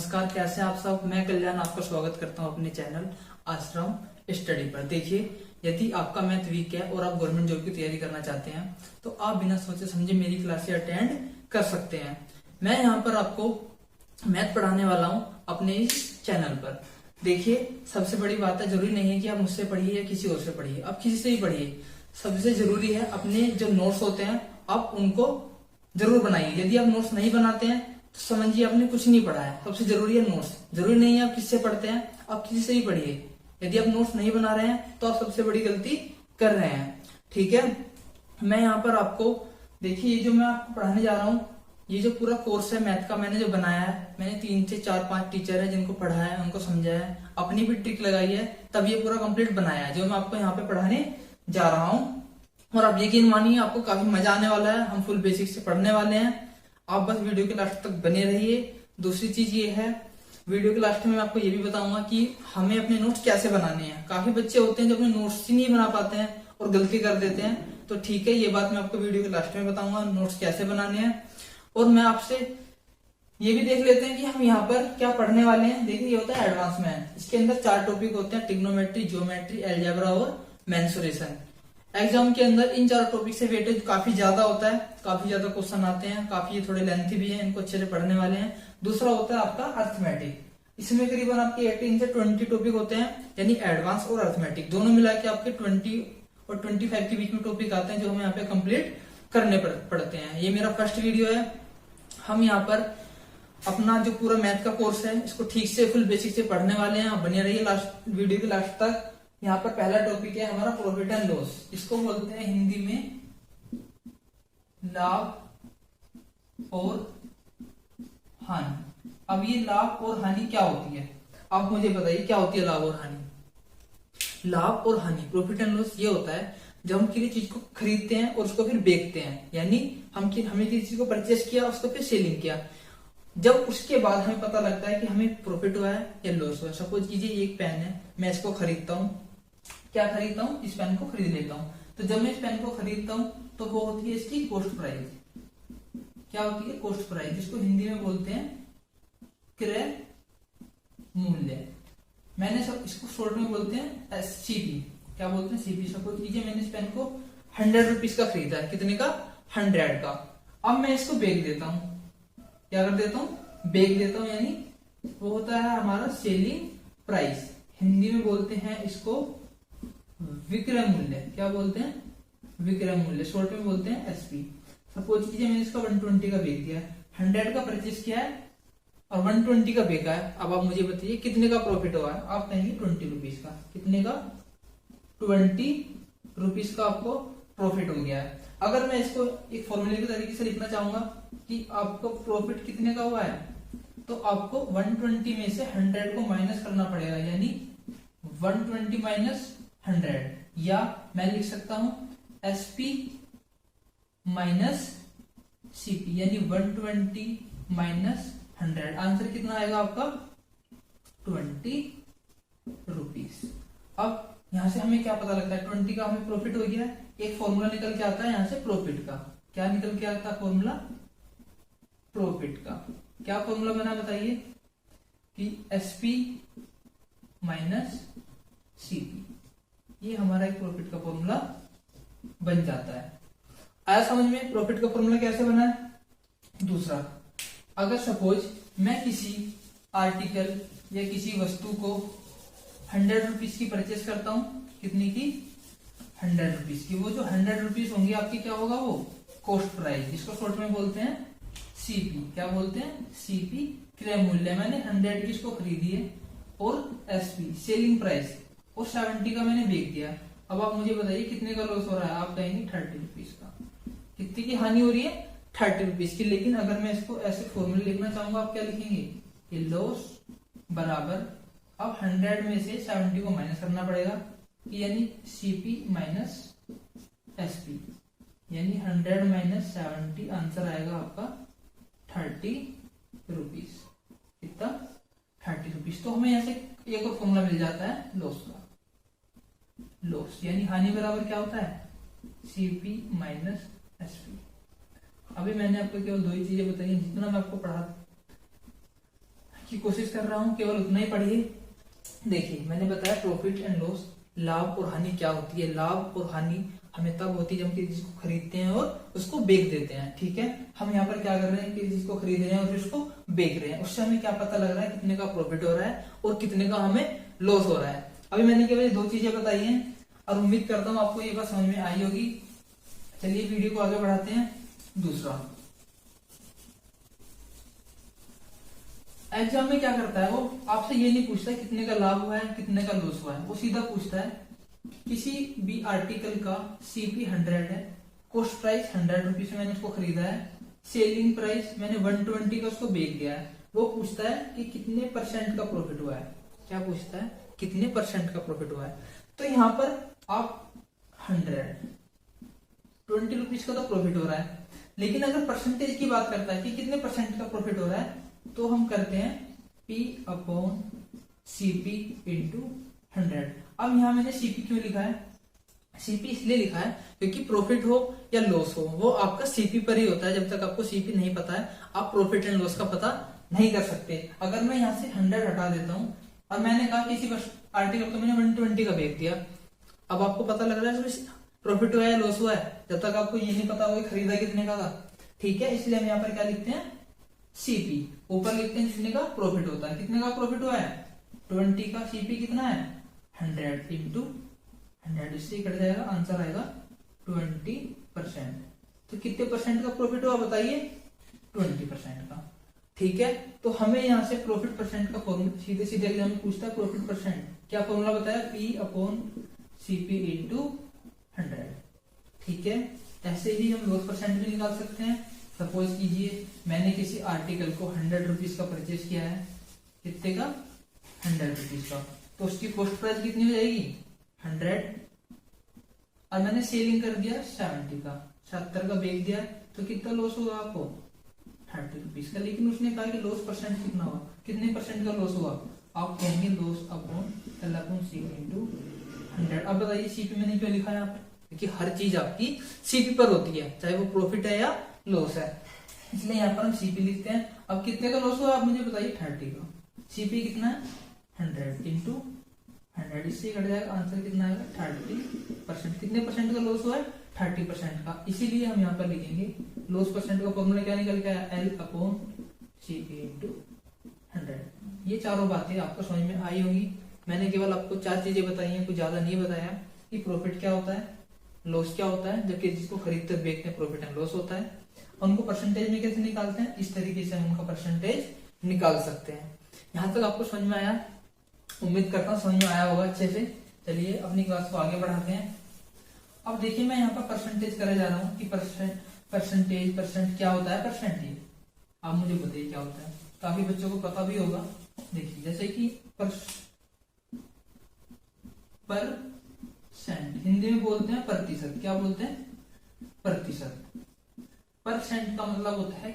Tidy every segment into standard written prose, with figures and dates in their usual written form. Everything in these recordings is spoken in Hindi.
नमस्कार, कैसे हैं आप सब। मैं कल्याण आपका स्वागत करता हूं अपने चैनल आश्रम स्टडी पर। देखिए, यदि आपका मैथ वीक है और आप गवर्नमेंट जॉब की तैयारी करना चाहते हैं तो आप बिना सोचे समझे मेरी क्लासें अटेंड कर सकते हैं। मैं यहाँ पर आपको मैथ पढ़ाने वाला हूँ अपने इस चैनल पर। देखिए, सबसे बड़ी बात है, जरूरी नहीं है कि आप मुझसे पढ़िए या किसी और से पढ़िए, आप किसी से ही पढ़िए। सबसे जरूरी है अपने जो नोट्स होते हैं आप उनको जरूर बनाइए। यदि आप नोट्स नहीं बनाते हैं तो समझिए आपने कुछ नहीं पढ़ा है। सबसे जरूरी है नोट्स। जरूरी नहीं है आप किससे पढ़ते हैं, आप किसी से ही पढ़िए। यदि आप नोट्स नहीं बना रहे हैं तो आप सबसे बड़ी गलती कर रहे हैं। ठीक है, मैं यहाँ पर आपको देखिए, ये जो मैं आपको पढ़ाने जा रहा हूँ, ये जो पूरा कोर्स है मैथ का मैंने जो बनाया है, मैंने 3 से 4-5 टीचर है जिनको पढ़ाया है, उनको समझाया है, अपनी भी ट्रिक लगाई है, तब ये पूरा कंप्लीट बनाया है जो मैं आपको यहाँ पे पढ़ाने जा रहा हूँ। और आप यकीन मानिए आपको काफी मजा आने वाला है। हम फुल बेसिक से पढ़ने वाले हैं। आप बस वीडियो के लास्ट तक बने रहिए। दूसरी चीज ये है, वीडियो के लास्ट में मैं आपको ये भी बताऊंगा कि हमें अपने नोट्स कैसे बनाने हैं। काफी बच्चे होते हैं जो अपने नोट्स ही नहीं बना पाते हैं और गलती कर देते हैं। तो ठीक है, ये बात मैं आपको वीडियो के लास्ट में बताऊंगा, नोट्स कैसे बनाने हैं। और मैं आपसे ये भी देख लेते हैं कि हम यहाँ पर क्या पढ़ने वाले हैं। देखिए, ये होता है एडवांस मैथ। इसके अंदर 4 टॉपिक होते हैं, ट्रिग्नोमेट्री, ज्योमेट्री, अलजेब्रा और मेंसुरेशन। एग्जाम के अंदर इन 4 टॉपिक से वेटेज काफी ज्यादा होता है, काफी ज्यादा क्वेश्चन आते हैं, काफी ये थोड़े लेंथी भी हैं, इनको अच्छे से पढ़ने वाले हैं। दूसरा होता है आपका अर्थमेटिक। इसमें करीबन आपके 18 से 20 टॉपिक होते हैं, यानी एडवांस और अर्थमेटिक दोनों मिला के आपके 20 और 25 के बीच में टॉपिक आते हैं जो हमें यहाँ पे कंप्लीट करने पड़ते हैं। ये मेरा फर्स्ट वीडियो है। हम यहाँ पर अपना जो पूरा मैथ का कोर्स है इसको ठीक से फुल बेसिक से पढ़ने वाले हैं। आप बने रहिए लास्ट वीडियो के लास्ट तक। यहाँ पर पहला टॉपिक है हमारा प्रॉफिट एंड लॉस। इसको बोलते हैं हिंदी में लाभ और हानि। अब ये लाभ और हानि क्या होती है, आप मुझे बताइए क्या होती है लाभ और हानि। लाभ और हानि, प्रॉफिट एंड लॉस, ये होता है जब हम किसी चीज को खरीदते हैं और उसको फिर बेचते हैं, यानी हमने किसी चीज को परचेस किया, उसको फिर सेलिंग किया। जब उसके बाद हमें पता लगता है कि हमें प्रॉफिट हुआ है या लॉस हुआ है। सपोज कीजिए एक पेन है, मैं इसको खरीदता हूँ। क्या खरीदता हूँ? इस पेन को खरीद लेता हूँ। तो जब मैं इस पेन को खरीदता हूँ तो वो होती है इसकी कॉस्ट प्राइस। क्या होती है? कॉस्ट प्राइस, जिसको हिंदी में बोलते हैं क्रय मूल्य। मैंने सब इसको शॉर्ट में बोलते हैं सीपी। क्या बोलते हैं? सीपी। सपोज कीजिए मैंने इस पेन को 100 रुपीज का खरीदा है। कितने का? 100 का। अब मैं इसको बेच देता हूँ। क्या कर देता हूँ? बेच देता हूँ, यानी वो होता है हमारा सेलिंग प्राइस। हिंदी में बोलते हैं इसको विक्रय मूल्य। क्या बोलते हैं? विक्रय मूल्य। शॉर्ट में बोलते हैं एसपी। सपोज कीजिए मैंने इसका 120 का बेच दिया है, 100 का परचेस किया है और 120 का बेचा है। अब आप मुझे बताइए कितने का प्रॉफिट हुआ है। आप कहेंगे 20 रुपीज का। कितने का? 20 रुपीज का आपको प्रॉफिट हो गया है। अगर मैं इसको एक फॉर्मूले के तरीके से लिखना चाहूंगा कि आपको प्रॉफिट कितने का हुआ है, तो आपको 120 में से 100 को माइनस करना पड़ेगा, यानी 120 माइनस 100, या मैं लिख सकता हूं एसपी माइनस सीपी, यानी 120 माइनस 100। आंसर कितना आएगा आपका? 20 रुपीज। अब यहां से हमें क्या पता लगता है? 20 का हमें प्रॉफिट हो गया है। एक फॉर्मूला निकल के आता है यहां से प्रॉफिट का। क्या निकल के आता है फॉर्मूला? प्रॉफिट का। क्या फॉर्मूला बना बताइए? कि एसपी माइनस सीपी, ये हमारा एक प्रॉफिट का फॉर्मूला बन जाता है। आया समझ में प्रॉफिट का फॉर्मूला कैसे बना है? दूसरा, अगर सपोज मैं किसी आर्टिकल या किसी वस्तु को 100 रुपीज की परचेस करता हूं। कितनी की? 100 रुपीज की। वो जो 100 रुपीज होंगी आपकी, क्या होगा? वो कॉस्ट प्राइस, जिसको शॉर्ट में बोलते हैं सीपी। क्या बोलते हैं? सीपी, क्रय मूल्य। मैंने 100 की इसको खरीदी है, और एसपी सेलिंग प्राइस, और 70 का मैंने बेच दिया। अब आप मुझे बताइए कितने का लॉस हो रहा है। आप कहेंगे 30 रुपीज का। कितनी की हानि हो रही है? 30 रुपीज की। लेकिन अगर मैं इसको ऐसे फॉर्मूले लिखना चाहूंगा, आप क्या लिखेंगे? कि लॉस बराबर, अब 100 में से 70 को माइनस करना पड़ेगा, यानी सीपी माइनस एसपी, यानी 100 माइनस 70। आंसर आएगा आपका 30 रुपीज। कितना? 30 रुपीज। तो हमें ऐसे एक और फॉर्मूला मिल जाता है लॉस का। लॉस यानी हानि बराबर क्या होता है? CP minus SP. अभी मैंने आपको केवल 2 ही चीजें बताई, जितना मैं आपको पढ़ा की कोशिश कर रहा हूँ, केवल उतना ही पढ़िए। देखिए मैंने बताया प्रॉफिट एंड लॉस, लाभ और हानि क्या होती है। लाभ और हानि हमें तब होती है जब किसी चीज को खरीदते हैं और उसको बेच देते हैं। ठीक है, हम यहाँ पर क्या कर रहे हैं, किसी चीज को खरीद रहे हैं और फिर उसको बेच रहे हैं। उससे हमें क्या पता लग रहा है, कितने का प्रॉफिट हो रहा है और कितने का हमें लॉस हो रहा है। अभी मैंने केवल 2 चीजें बताई हैं और उम्मीद करता हूँ आपको ये बात समझ में आई होगी। चलिए वीडियो को आगे बढ़ाते हैं। दूसरा, एग्जाम में क्या करता है, वो आपसे ये नहीं पूछता कितने का लाभ हुआ है कितने का लॉस हुआ है। वो सीधा पूछता है किसी भी आर्टिकल का सीपी 100 है, कॉस्ट प्राइस 100 रुपीज मैंने उसको खरीदा है, सेलिंग प्राइस मैंने 120 का उसको बेच दिया है। वो पूछता है कि कितने % का प्रॉफिट हुआ है। क्या पूछता है, कितने % का प्रॉफिट हुआ है। तो यहाँ पर आप 120 रुपीज का तो प्रॉफिट हो रहा है, लेकिन अगर परसेंटेज की बात करता है कि कितने % का प्रॉफिट हो रहा है, तो हम करते हैं P/CP × 100। अब यहां मैंने सीपी क्यों लिखा है, सीपी इसलिए लिखा है क्योंकि प्रॉफिट हो या लॉस हो वो आपका सीपी पर ही होता है। जब तक आपको सीपी नहीं पता है आप प्रॉफिट एंड लॉस का पता नहीं कर सकते। अगर मैं यहां से 100 हटा देता हूं और मैंने कहा किसी आर्टिकल को मैंने 120 का बेच दिया, अब आपको पता लग रहा है प्रॉफिट हुआ है लॉस हुआ है, जब तक आपको ये नहीं पता होगा खरीदा कितने का था। ठीक है, इसलिए हम यहाँ पर क्या लिखते हैं, सीपी ऊपर लिखते हैं जितने का प्रॉफिट होता है। कितने का प्रॉफिट हुआ है 20 का, सीपी कितना है 100 × 100, इससे कट जाएगा, आंसर आएगा 20%। तो कितने % का प्रॉफिट हुआ बताइए, 20% का। ठीक है, तो हमें यहाँ से प्रॉफिट % का फॉर्मूला सीधे सीधे एग्जाम में पूछता है प्रॉफिट %, क्या फॉर्मूला बताया, P/CP × 100। ठीक है, ऐसे ही हम लॉस % भी निकाल सकते हैं। सपोज कीजिए मैंने किसी आर्टिकल को 100 रुपीज का परचेज किया है, कितने का 100 रुपीज का, तो उसकी कॉस्ट प्राइस कितनी हो जाएगी 100, और मैंने सेलिंग कर दिया 70 का, 70 का बेच दिया, तो कितना लॉस होगा आपको 30 रुपीज का। लेकिन उसने कहा कि लॉस % कितना हुआ, कितने % का लॉस हुआ, आप कहेंगे लॉस अपॉन CP × 100। अब बताइए सीपी मैंने क्यों लिखा है यहाँ पर, क्योंकि हर चीज आपकी सीपी पर होती है, चाहे वो प्रॉफिट है या लॉस है, इसलिए यहाँ पर हम सीपी लिखते हैं। अब कितने का लॉस हुआ आप मुझे बताइए 30 का, सीपी कितना है 100 × 100, इससे कट जाएगा, आंसर कितना आएगा 30%। कितने % का लॉस हुआ है 30% का, इसीलिए हम यहाँ पर लिखेंगे लॉस % का फॉर्मूला क्या निकल के आया, L/CP × 100। ये चारों बातें आपको समझ में आई होगी। मैंने केवल आपको 4 चीजें बताई हैं, कुछ ज्यादा नहीं बताया कि प्रॉफिट क्या होता है, लॉस क्या होता है, जबकि जिसको खरीदते बेचते हैं प्रॉफिट एंड लॉस होता है। उनको परसेंटेज में कैसे निकालते हैं, इस तरीके से हम उनका परसेंटेज निकाल सकते हैं। यहां तक आपको समझ में आया, उम्मीद करता हूं समझ में आया होगा अच्छे से। चलिए अपनी क्लास को आगे बढ़ाते हैं। अब देखिए मैं यहाँ पर परसेंटेज करे जा रहा हूँ कि परसेंट क्या होता है, परसेंटेज आप मुझे बताइए क्या होता है, काफी बच्चों को पता भी होगा। देखिए जैसे कि परसेंट हिंदी में बोलते हैं प्रतिशत, क्या बोलते हैं प्रतिशत। % का मतलब होता है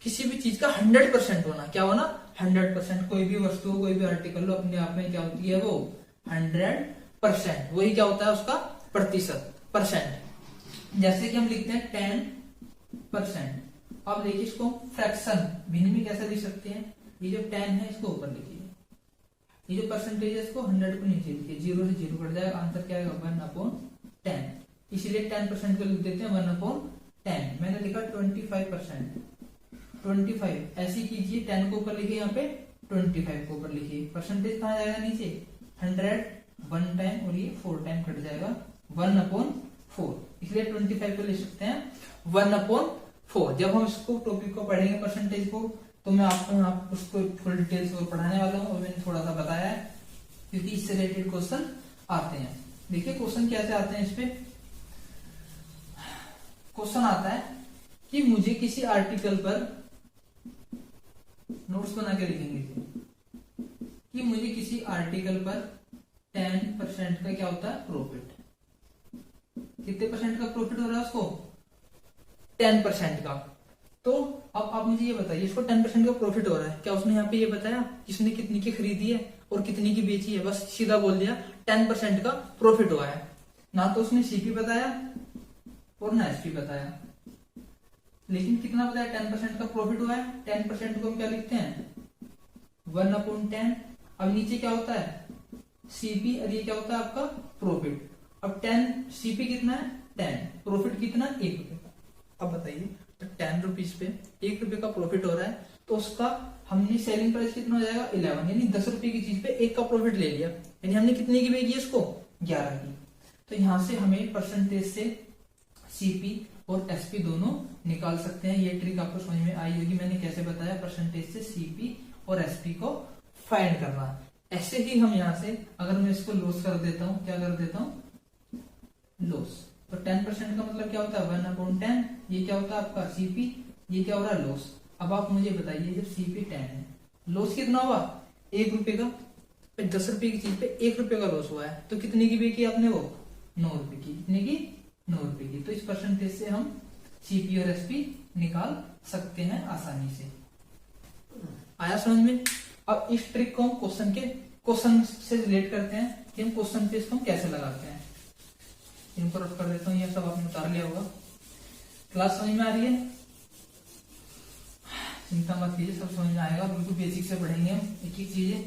किसी भी चीज का 100% होना, क्या होना 100%। कोई भी वस्तु कोई भी आर्टिकल हो अपने आप में क्या होती है वो 100%, वही क्या होता है उसका प्रतिशत, %। जैसे कि हम लिखते हैं 10%। अब देखिए इसको फ्रैक्शन भिन्न में कैसे लिख सकते हैं, ये जो 10 है इसको ऊपर लिखिए, ये जो परसेंटेज है इसको 100 को नीचे लिखिए, 0 से 0 कट जाएगा, आंसर क्या आएगा 1/10। इसीलिए 10% को लिख देते हैं 1/10। मैंने लिखा 25%, 25 ऐसे कीजिए, 10 को ऊपर लिखिए, यहाँ पे 25 को ऊपर लिखिए, परसेंटेज कहाँ जाएगा नीचे 100, 1 टाइम और ये 4 टाइम कट जाएगा 1/4, इसलिए 25 को लिख सकते हैं 1/4। जब हम इसको टॉपिक को पढ़ेंगे परसेंटेज को, तो मैं आपको उसको फुल डिटेल्स और पढ़ाने वाला हूँ, और मैंने थोड़ा सा बताया है क्योंकि इससे रिलेटेड क्वेश्चन आते हैं। देखिए क्वेश्चन कैसे आते हैं, इस पे क्वेश्चन आता है कि मुझे किसी आर्टिकल पर, नोट्स बना के लिखेंगे कि मुझे किसी आर्टिकल पर 10% का क्या होता है प्रॉफिट, कितने % का प्रॉफिट हो रहा है उसको 10% का। तो अब आप मुझे ये बताइए, इसको 10% का प्रॉफिट हो रहा है, क्या उसने यहाँ पे ये बताया किसने कितनी की खरीदी है और कितनी की बेची है, बस सीधा बोल दिया 10% का प्रॉफिट हुआ है। ना तो उसने सीपी बताया और ना एसपी बताया, लेकिन कितना बताया 10% का प्रॉफिट हुआ है। 10% को हम क्या लिखते हैं 1/10। अब नीचे क्या होता है, सीपी, और ये क्या होता है आपका प्रॉफिट। अब 10, सीपी कितना है 10, प्रॉफिट कितना 1 रुपए का। अब बताइए, तो 10 रुपीज पे 1 रुपए का प्रॉफिट हो रहा है, तो उसका हमने सेलिंग प्राइस कितना हो जाएगा 11, यानी 10 रुपए की चीज पे 1 का प्रॉफिट ले लिया, यानी हमने कितने की बेची इसको 11 की। तो यहां से हमें परसेंटेज से सीपी और एसपी दोनों निकाल सकते हैं। ये ट्रिक आपको समझ में आई होगी, मैंने कैसे बताया परसेंटेज से सीपी और एसपी को फाइंड करना। ऐसे ही हम यहां से अगर मैं इसको लॉस कर देता हूं, क्या कर देता हूं लॉस, तो 10% का मतलब क्या होता है 1/10, ये क्या होता है आपका सीपी, ये क्या हो रहा है लॉस। अब आप मुझे बताइए, जब सीपी 10 है, लॉस कितना हुआ 1 रुपए का, 10 रुपए की चीज पे 1 रुपए का लॉस हुआ है, तो कितने की बेची आपने वो 9 रुपए की, कितने की 9 रुपए की। तो इस परसेंटेज से हम सीपी और एसपी निकाल सकते हैं आसानी से। आया समझ में। अब इस ट्रिक को हम क्वेश्चन से रिलेट करते हैं कि हम क्वेश्चन पे इसको हम कैसे लगाते हैं। इनको रख कर देता हूँ, ये सब आपने उतार लिया होगा। क्लास समझ में आ रही है, चिंता मत कीजिए, सब समझ में आएगा, बिल्कुल बेसिक से पढ़ेंगे हम एक एक चीजें।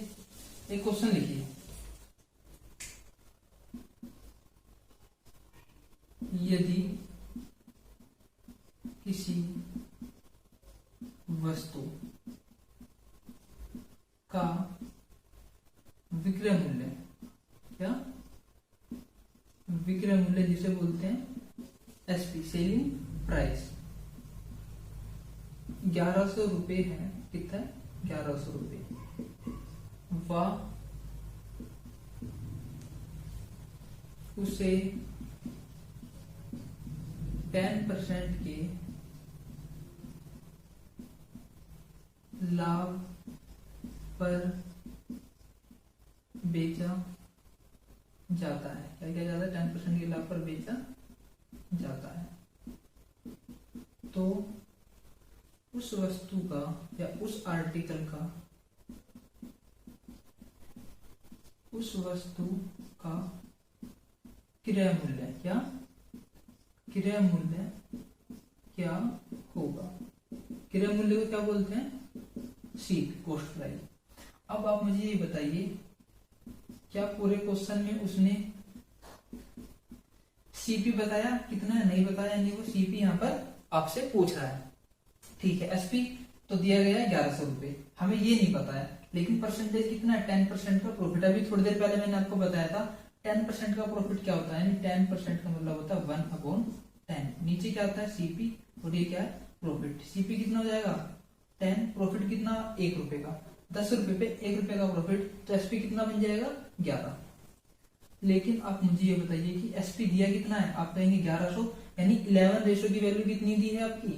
एक क्वेश्चन लिखिए, यदि किसी वस्तु का विक्रय मूल्य, क्या विक्रय मूल्य जिसे बोलते हैं एसपी, सेलिंग प्राइस 1100 रुपए है, कितना 1100 रुपए, व उसे 10% के लाभ पर बेचा जाता है। क्या किया जाता है 10% के लाभ पर बेचा जाता है, तो उस वस्तु का या उस आर्टिकल का, उस वस्तु का क्रय मूल्य, क्या क्रय मूल्य क्या होगा। क्रय मूल्य को क्या बोलते हैं सीप, कॉस्ट प्राइस। अब आप मुझे ये बताइए, क्या पूरे क्वेश्चन में उसने सीपी बताया कितना है, नहीं बताया, नहीं वो सीपी यहाँ पर आपसे पूछ रहा है, ठीक है। एसपी तो दिया गया है 1100 रुपए, हमें ये नहीं पता है, लेकिन परसेंटेज कितना है 10% का प्रॉफिट। अभी थोड़ी देर पहले मैंने आपको बताया था 10% का प्रॉफिट क्या होता है, यानी 10% का मतलब होता है 1/10। नीचे क्या आता है सीपी, और ये क्या है प्रॉफिट। सीपी कितना हो जाएगा 10, प्रॉफिट कितना 1 रुपए का, 10 रुपए पे 1 रुपए का प्रॉफिट, तो एसपी कितना बन जाएगा 11। लेकिन आप मुझे ये बताइए कि एसपी दिया कितना है, आप कहेंगे 1100, यानी 11 रेशो की वैल्यू कितनी दी है आपकी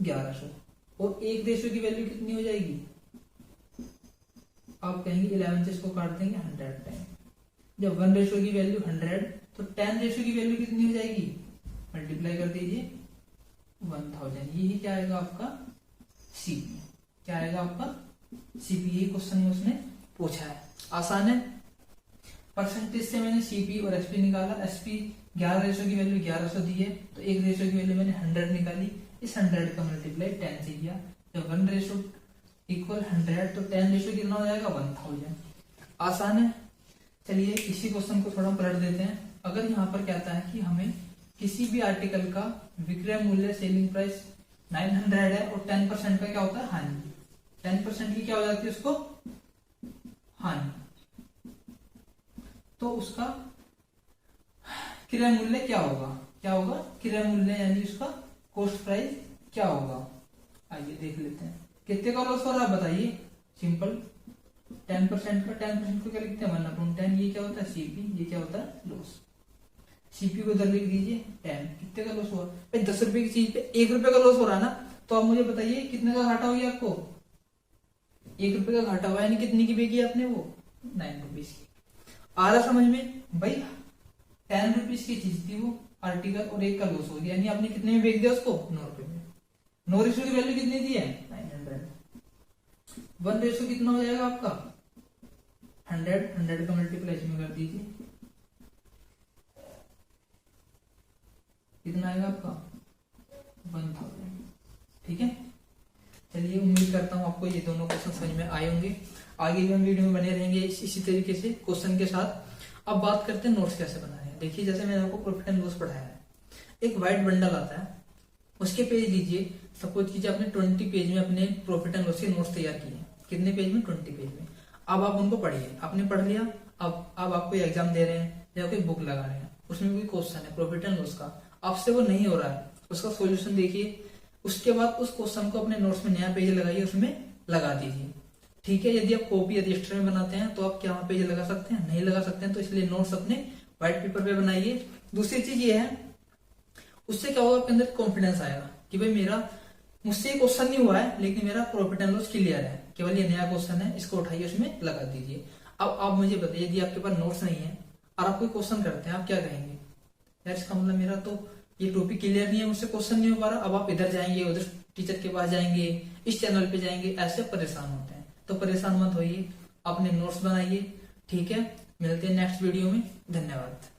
1100, और 1 रेशो की वैल्यू कितनी हो जाएगी, आप कहेंगे 11 से इसको काट देंगे 100 टाइम। जब 1 रेशो की वैल्यू 100, तो 10 रेशो की वैल्यू कितनी हो जाएगी, मल्टीप्लाई कर दीजिए 1000। यही क्या आएगा आपका सीपी, क्या आएगा आपका सीपी। यही क्वेश्चन में उसने पूछा है, आसान है। परसेंटेज से मैंने सीपी और एसपी निकाला। एसपी 11 रेशो की वैल्यू 1100 दी है, तो 1 रेशो की वैल्यू मैंने 100 निकाली, इस 100 का मल्टीप्लाई 10 से किया। जब 1 रेशो इक्वल 100, तो 10 रेशो कितना हो जाएगा 1000। आसान है। चलिए इसी क्वेश्चन को थोड़ा पलट देते हैं। अगर यहाँ पर कहता है कि हमें किसी भी आर्टिकल का विक्रय मूल्य सेलिंग प्राइस 900 है, और 10% का क्या होता है हानि, 10% की क्या हो जाती है उसको हानि, तो उसका क्रय मूल्य क्या होगा, क्या होगा क्रय मूल्य, यानी उसका कॉस्ट प्राइस क्या होगा। आइए देख लेते हैं कितने का लॉस हो रहा है, बताइए। सिंपल 10% का, 10% को क्या लिखते हैं 1/10। ये क्या होता है सीपी, ये क्या होता है लॉस। सीपी को इधर लिख दीजिए 10, कितने का लॉस हुआ भाई 10 रुपए की चीज पे 1 रुपए का लॉस हो रहा है ना, तो आप मुझे बताइए कितने का घाटा हो गया आपको, 1 रुपए का घाटा हुआ, यानी कितनी की बेची आपने वो 9 रुपीज की। आ रहा समझ में भाई, 10 रुपीज की चीज थी वो आर्टिकल, और 1 का लॉस हो गया, यानी आपने कितने में बेच दिया उसको 9 रुपए में। 9 रेशो की वैल्यू कितनी दी है 900, 1 रेशो कितना हो जाएगा आपका 100 का मल्टीप्लाई इसमें कर दीजिए, कितना आएगा आपका 1000। ठीक है, चलिए उम्मीद करता हूं आपको आपको ये दोनों क्वेश्चन समझ में आए होंगे। आगे भी हम वीडियो में बने रहेंगे इसी तरीके से क्वेश्चन के साथ। अब बात करते हैं नोट्स कैसे बनाए हैं। देखिए जैसे मैंने आपको प्रॉफिट एंड लॉस पढ़ाया है, एक व्हाइट बंडल आता है, उसके पेज लीजिए। सपोज कीजिए आपने 20 पेज में अपने प्रॉफिट एंड लॉस के नोट्स तैयार किए। कितने पेज में? 20 पेज में। अब आप उनको पढ़िए। आपने पढ़ लिया, अब आप कोई एग्जाम दे रहे हैं या कोई बुक लगा रहे हैं, उसमें कोई क्वेश्चन है प्रॉफिट एंड लॉस का, आपसे वो नहीं हो रहा है, उसका सॉल्यूशन देखिए। उसके बाद उस क्वेश्चन को अपने नोट्स में नया पेज लगाइए, उसमें लगा दीजिए। ठीक है, यदि आप कॉपी या रजिस्टर में बनाते हैं तो आप क्या वहां पेज लगा सकते हैं? नहीं लगा सकते हैं। तो इसलिए नोट्स अपने व्हाइट पेपर पे बनाइए। दूसरी चीज ये है, उससे क्या होगा, आपके अंदर कॉन्फिडेंस आएगा कि भाई मेरा मुझसे ये क्वेश्चन नहीं हुआ है लेकिन मेरा प्रॉफिट एंड लॉस क्लियर है, केवल ये नया क्वेश्चन है, इसको उठाइए उसमें लगा दीजिए। अब आप मुझे बताइए, यदि आपके पास नोट्स नहीं है और आप कोई क्वेश्चन करते हैं, आप क्या कहेंगे? यार इसका मतलब मेरा तो ये टॉपिक क्लियर नहीं है, मुझसे क्वेश्चन नहीं हो पा रहा। अब आप इधर जाएंगे, उधर टीचर के पास जाएंगे, इस चैनल पे जाएंगे, ऐसे परेशान होते हैं। तो परेशान मत होइए, अपने नोट्स बनाइए। ठीक है, मिलते हैं नेक्स्ट वीडियो में। धन्यवाद।